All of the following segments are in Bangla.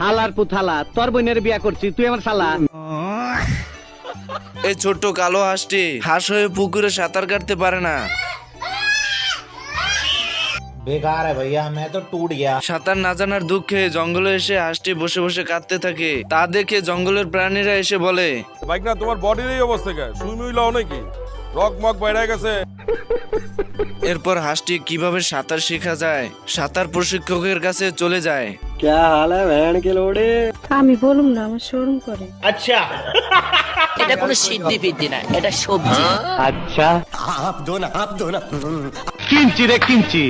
হালার পুথালা তোর বোনের বিয়া করছি তুই আমার শালা। এই ছোট্ট কালো হাঁসটি হাঁস হয়ে পুকুরে সাঁতার কাটতে পারে না। बेकार है भैया मैं तो टूट गया। সাঁতার না জানার দুঃখে জঙ্গলে এসে হাঁসটি বসে বসে কাঁদতে থাকে। তা দেখে জঙ্গলের প্রাণীরা এসে বলে, বাইক না তোমার বডির এই অবস্থা কে? সুইমিং লাও নাকি? রক মক বাইরে গেছে। এরপর হাঁসটি কিভাবে সাঁতার শেখা যায় সাঁতার প্রশিক্ষকের কাছে চলে যায়। আমি বলুম না, আমার শরম করে। अच्छा এটা কোনো সিদ্ধি ফিদ্ধি না, এটা সবজি। আচ্ছা आप दो ना কিনছি রে কিনছি,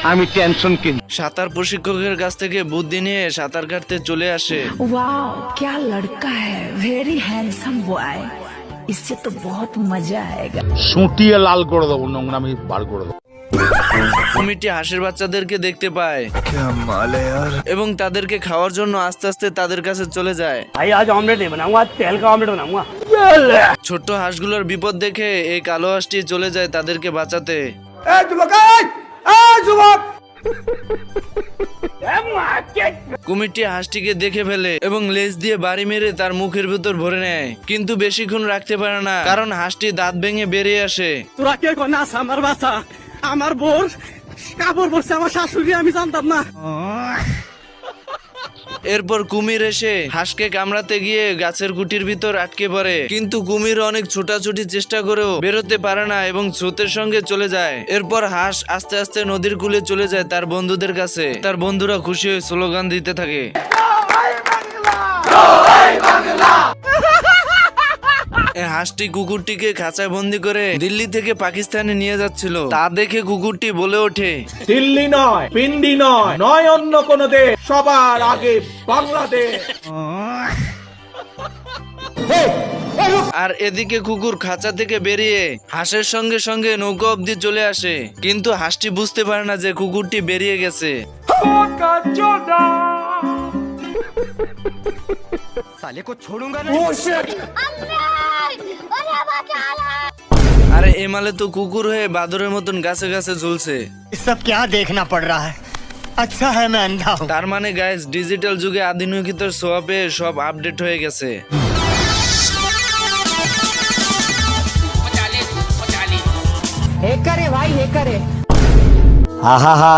আমি টেনশন কিনছি। সাঁতার প্রশিক্ষকের কাছ থেকে বুদ্ধি নিয়ে সাঁতার কাটতে চলে আসে। वाओ क्या लड़का है, वेरी हैंडसम बॉय, इससे तो बहुत मजा आएगा। সুটিয়ে লাল করে দেবো, নোংরামি বার করে দেবো। কুমিরটি হাঁসের বাচ্চাদেরকে দেখতে পায় এবং তাদেরকে খাওয়ার জন্য আস্তে আস্তে তাদের কাছে চলে যায়। ছোট্ট হাঁসগুলোর বিপদ দেখে এই কালো হাঁসটি চলে যায় তাদেরকে বাঁচাতে। কুমিরটি হাঁসটিকে দেখে ফেলে এবং লেজ দিয়ে বাড়ি মেরে তার মুখের ভিতর ভরে নেয়, কিন্তু বেশিক্ষণ রাখতে পারে না কারণ হাঁসটি দাঁত ভেঙে বেরিয়ে আসে। তোরা কে নাস আমার বাসা, আমার বোর কাপড় পরছে আমার শাশুড়ি, আমি জানতাম না। এরপর কুমির এসে হাঁসকে কামড়াতে গিয়ে গাছের গুটির ভিতর আটকে পড়ে, কিন্তু কুমির অনেক ছোটাছুটি চেষ্টা করেও বেরোতে পারে না এবং স্রোতের সঙ্গে চলে যায়। এরপর হাঁস আস্তে আস্তে নদীর কূলে চলে যায় তার বন্ধুদের কাছে। তার বন্ধুরা খুশি হয়ে স্লোগান দিতে থাকে। এই হাঁসটি কুকুরটিকে খাঁচায় বন্দি করে দিল্লি থেকে পাকিস্তানে নিয়ে যাচ্ছিল। তা দেখে কুকুরটি বলে ওঠে, दिल्ली नয় पिंडी নয় নয় অন্য কোন দেশ, সবার আগে বাংলাদেশ। আর এদিকে কুকুর খাঁচা থেকে বেরিয়ে হাঁসের সঙ্গে সঙ্গে নৌকা অব্দি চলে আসে, কিন্তু হাঁসটি বুঝতে পারে না যে কুকুরটি বেরিয়ে গেছে। আরে এমালে তো কুকুর হয়ে বাদরের মতন গাছে গাছে ঝুলছে। सब क्या देखना पड़ रहा है? अच्छा है मैं अंधा हूँ। তার মানে গাইস, ডিজিটাল যুগে আধুনিকতার ছোঁয়া পেয়ে সব আপডেট হয়ে গেছে। হেকারে ভাই হেকারে। हा हा हा